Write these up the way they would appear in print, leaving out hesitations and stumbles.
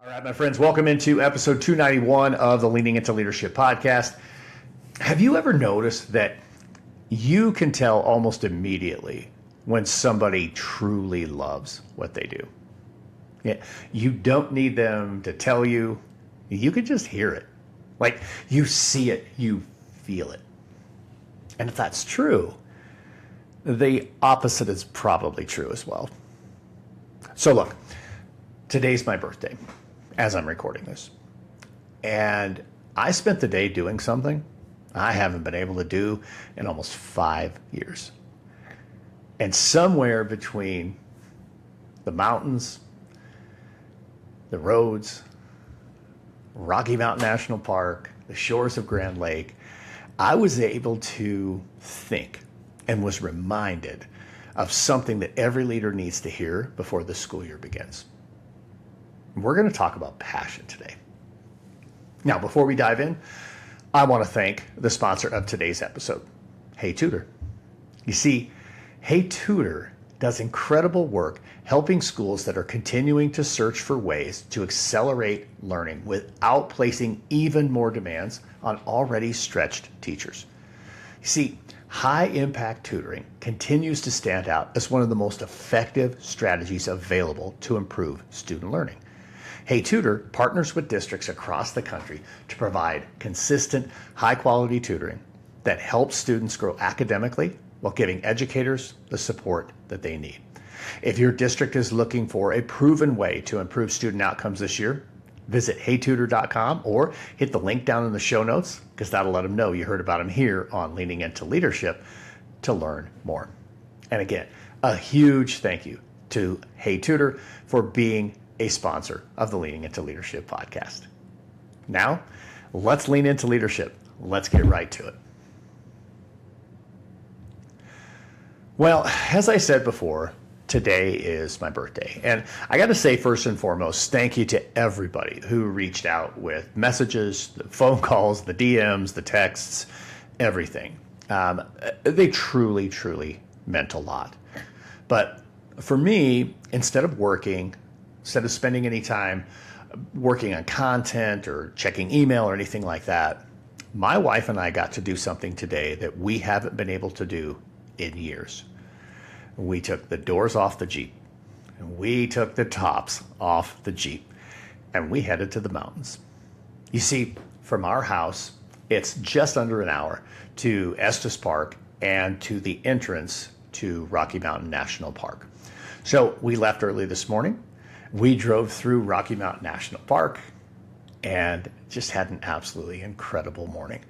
All right, my friends, welcome into episode 291 of the Leaning Into Leadership podcast. Have you ever noticed that you can tell almost immediately when somebody truly loves what they do? Yeah, you don't need them to tell you. You can just hear it. Like you see it, you feel it. And if that's true, the opposite is probably true as well. So look, today's my birthday as I'm recording this. And I spent the day doing something I haven't been able to do in almost 5 years. And somewhere between the mountains, the roads, Rocky Mountain National Park, the shores of Grand Lake, I was able to think and was reminded of something that every leader needs to hear before the school year begins. We're going to talk about passion today. Now, before we dive in, I want to thank the sponsor of today's episode, Hey Tutor. You see, Hey Tutor does incredible work helping schools that are continuing to search for ways to accelerate learning without placing even more demands on already stretched teachers. You see, high-impact tutoring continues to stand out as one of the most effective strategies available to improve student learning. Hey Tutor partners with districts across the country to provide consistent, high-quality tutoring that helps students grow academically while giving educators the support that they need. If your district is looking for a proven way to improve student outcomes this year, visit heytutor.com or hit the link down in the show notes because that'll let them know you heard about them here on Leaning Into Leadership to learn more. And again, a huge thank you to Hey Tutor for being a sponsor of the Leaning Into Leadership podcast. Now, let's lean into leadership. Let's get right to it. Well, as I said before, today is my birthday. And I got to say, first and foremost, thank you to everybody who reached out with messages, the phone calls, the DMs, the texts, everything. They truly, truly meant a lot. But for me, instead of spending any time working on content or checking email or anything like that, my wife and I got to do something today that we haven't been able to do in years. We took the doors off the Jeep, and we took the tops off the Jeep, and we headed to the mountains. You see, from our house, it's just under an hour to Estes Park and to the entrance to Rocky Mountain National Park. So we left early this morning. We drove through Rocky Mountain National Park and just had an absolutely incredible morning.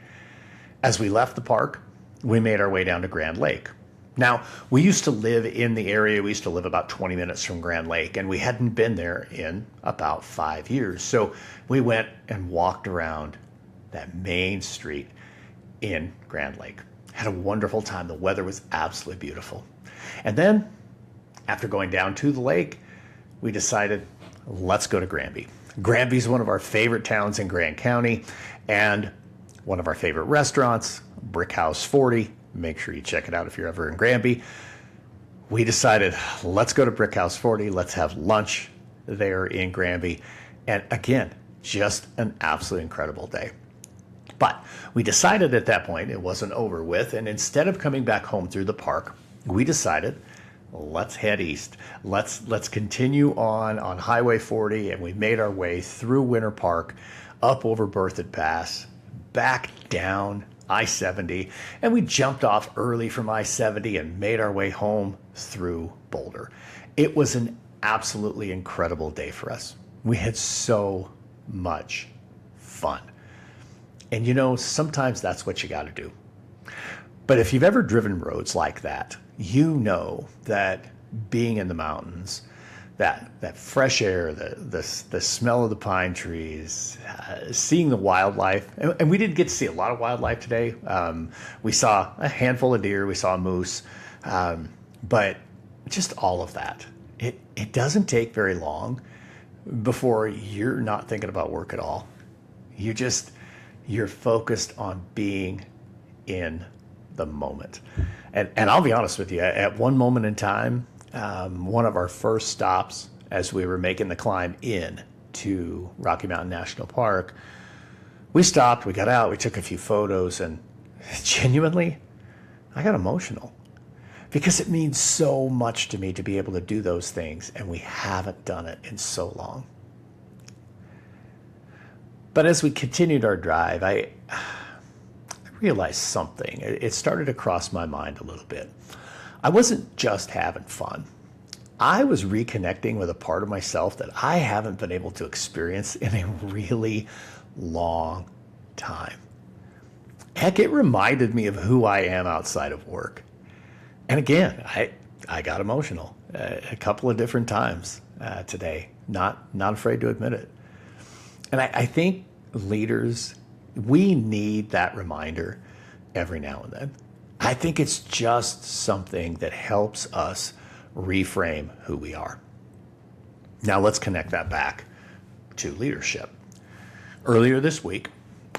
As we left the park, we made our way down to Grand Lake. Now, we used to live in the area. We used to live about 20 minutes from Grand Lake, and we hadn't been there in about 5 years. So we went and walked around that main street in Grand Lake. Had a wonderful time. The weather was absolutely beautiful. And then, after going down to the lake, we decided, let's go to Granby. Granby is one of our favorite towns in Grand County and one of our favorite restaurants, Brick House 40. Make sure you check it out if you're ever in Granby. We decided, let's go to Brick House 40. Let's have lunch there in Granby. And again, just an absolutely incredible day. But we decided at that point it wasn't over with. And instead of coming back home through the park, we decided, let's head east. Let's continue on Highway 40, and we made our way through Winter Park, up over Berthoud Pass, back down I-70, and we jumped off early from I-70 and made our way home through Boulder. It was an absolutely incredible day for us. We had so much fun. And you know, sometimes that's what you got to do. But if you've ever driven roads like that, you know that being in the mountains, that fresh air, the smell of the pine trees, seeing the wildlife, and we didn't get to see a lot of wildlife today. We saw a handful of deer, we saw a moose, but just all of that. It doesn't take very long before you're not thinking about work at all. You're focused on being in the moment. And I'll be honest with you, at one moment in time, one of our first stops as we were making the climb in to Rocky Mountain National Park, we stopped, we got out, we took a few photos, and genuinely, I got emotional because it means so much to me to be able to do those things, and we haven't done it in so long. But as we continued our drive, I realized something. It started to cross my mind a little bit. I wasn't just having fun. I was reconnecting with a part of myself that I haven't been able to experience in a really long time. Heck, it reminded me of who I am outside of work. And again, I got emotional a couple of different times today, not afraid to admit it. And I think leaders, we need that reminder every now and then. I think it's just something that helps us reframe who we are. Now let's connect that back to leadership. Earlier this week,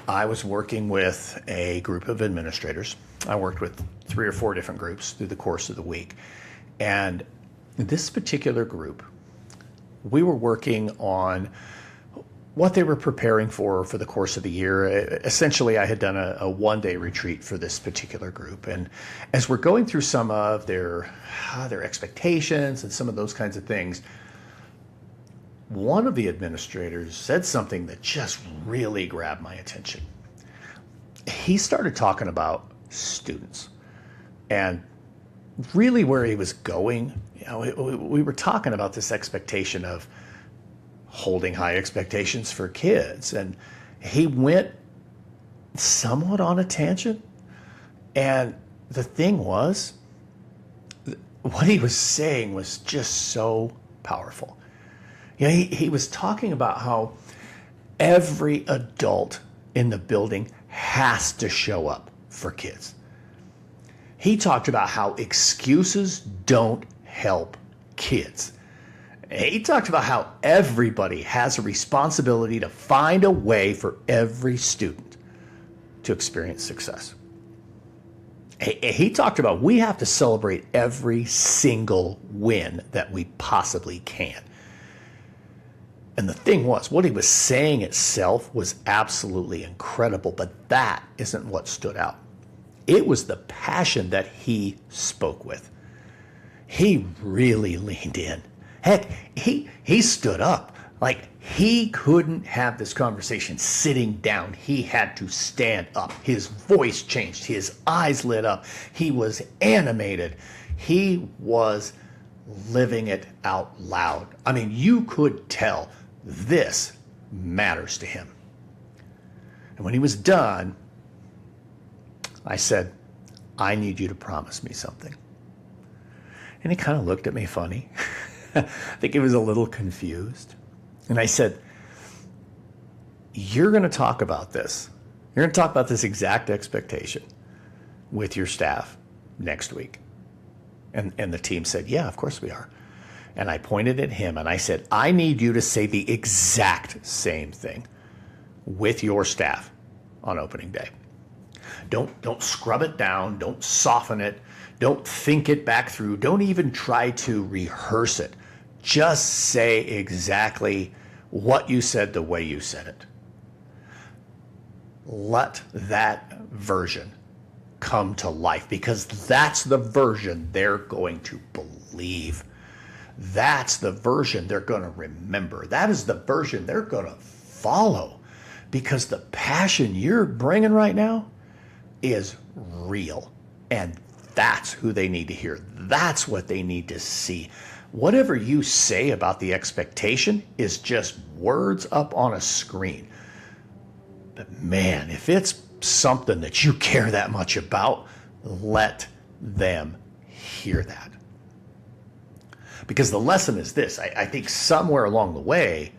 I was working with a group of administrators. I worked with 3 or 4 different groups through the course of the week. And this particular group, we were working on what they were preparing for the course of the year. Essentially, I had done a one-day retreat for this particular group. And as we're going through some of their expectations and some of those kinds of things, one of the administrators said something that just really grabbed my attention. He started talking about students and really where he was going. We were talking about this expectation of holding high expectations for kids. And he went somewhat on a tangent. And the thing was, what he was saying was just so powerful. He was talking about how every adult in the building has to show up for kids. He talked about how excuses don't help kids. He talked about how everybody has a responsibility to find a way for every student to experience success. He talked about we have to celebrate every single win that we possibly can. And the thing was, what he was saying itself was absolutely incredible, but that isn't what stood out. It was the passion that he spoke with. He really leaned in. Heck, he stood up. Like, he couldn't have this conversation sitting down. He had to stand up. His voice changed. His eyes lit up. He was animated. He was living it out loud. I mean, you could tell this matters to him. And when he was done, I said, I need you to promise me something. And he kind of looked at me funny. I think he was a little confused. And I said, you're going to talk about this. You're going to talk about this exact expectation with your staff next week. And the team said, yeah, of course we are. And I pointed at him and I said, I need you to say the exact same thing with your staff on opening day. Don't scrub it down. Don't soften it. Don't think it back through. Don't even try to rehearse it. Just say exactly what you said the way you said it. Let that version come to life, because that's the version they're going to believe. That's the version they're going to remember. That is the version they're going to follow, because the passion you're bringing right now is real. And that's who they need to hear. That's what they need to see. Whatever you say about the expectation is just words up on a screen. But man, if it's something that you care that much about, let them hear that. Because the lesson is this. I think somewhere along the way,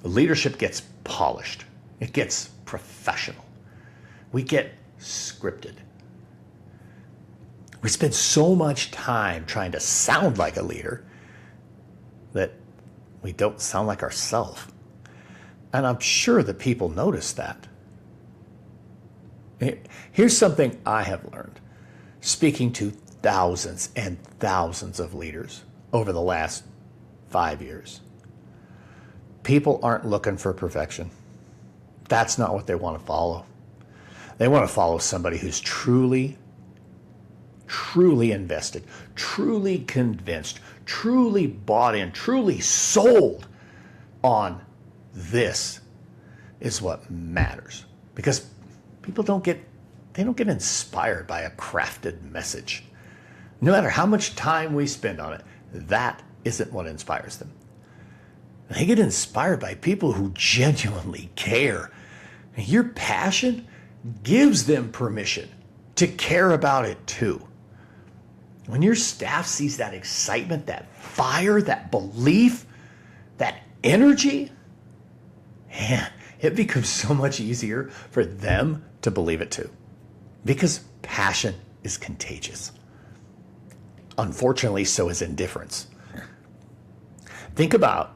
the leadership gets polished. It gets professional. We get scripted. We spend so much time trying to sound like a leader that we don't sound like ourselves. And I'm sure that people notice that. Here's something I have learned, speaking to thousands and thousands of leaders over the last 5 years. People aren't looking for perfection. That's not what they want to follow. They want to follow somebody who's truly invested, truly convinced, truly bought in, truly sold on this is what matters. Because people don't get inspired by a crafted message. No matter how much time we spend on it, that isn't what inspires them. They get inspired by people who genuinely care. And your passion gives them permission to care about it too. When your staff sees that excitement, that fire, that belief, that energy, man, it becomes so much easier for them to believe it too. Because passion is contagious. Unfortunately, so is indifference. Think about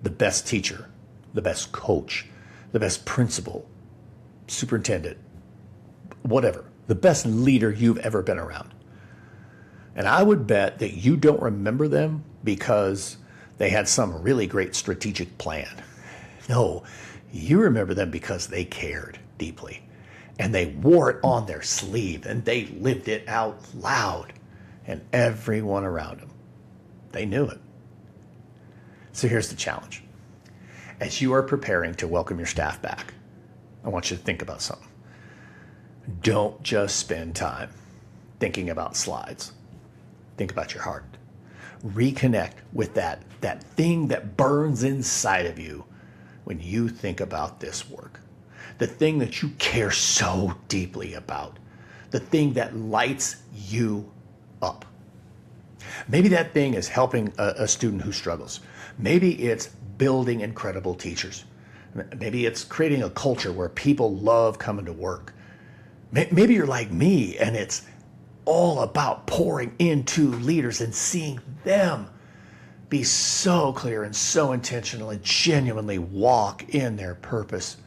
the best teacher, the best coach, the best principal, superintendent, whatever, the best leader you've ever been around. And I would bet that you don't remember them because they had some really great strategic plan. No, you remember them because they cared deeply and they wore it on their sleeve and they lived it out loud, and everyone around them, they knew it. So here's the challenge. As you are preparing to welcome your staff back, I want you to think about something. Don't just spend time thinking about slides. Think about your heart. Reconnect with that thing that burns inside of you when you think about this work. The thing that you care so deeply about. The thing that lights you up. Maybe that thing is helping a student who struggles. Maybe it's building incredible teachers. Maybe it's creating a culture where people love coming to work. Maybe you're like me and it's all about pouring into leaders and seeing them be so clear and so intentional and genuinely walk in their purpose.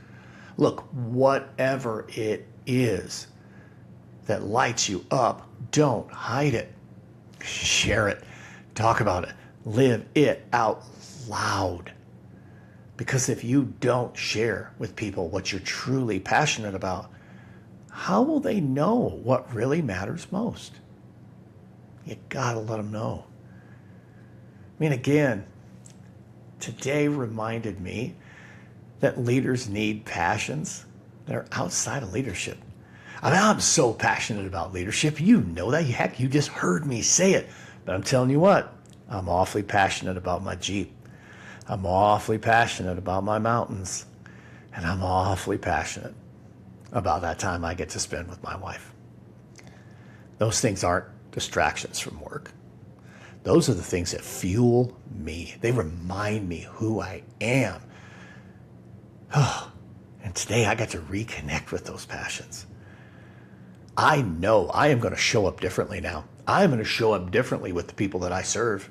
Look, whatever it is that lights you up, don't hide it. Share it. Talk about it. Live it out loud. Because if you don't share with people what you're truly passionate about, how will they know what really matters most? You gotta let them know. I mean, again, today reminded me that leaders need passions that are outside of leadership. I mean, I'm so passionate about leadership. You know that. Heck, you just heard me say it. But I'm telling you what, I'm awfully passionate about my Jeep. I'm awfully passionate about my mountains. And I'm awfully passionate about that time I get to spend with my wife. Those things aren't distractions from work. Those are the things that fuel me. They remind me who I am. And today I got to reconnect with those passions. I know I am going to show up differently now. I am going to show up differently with the people that I serve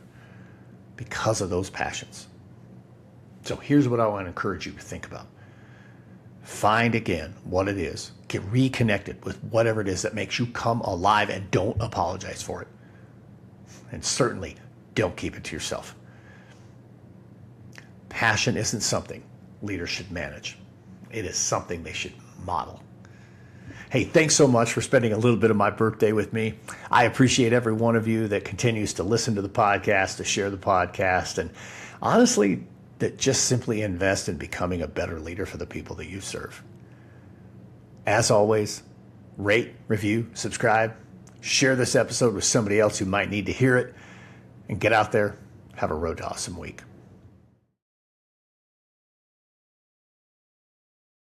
because of those passions. So here's what I want to encourage you to think about. Find again what it is. Get reconnected with whatever it is that makes you come alive, and don't apologize for it. And certainly don't keep it to yourself. Passion isn't something leaders should manage. It is something they should model. Hey, thanks so much for spending a little bit of my birthday with me. I appreciate every one of you that continues to listen to the podcast, to share the podcast, and honestly, that just simply invest in becoming a better leader for the people that you serve. As always, rate, review, subscribe, share this episode with somebody else who might need to hear it, and get out there. Have a road to awesome week.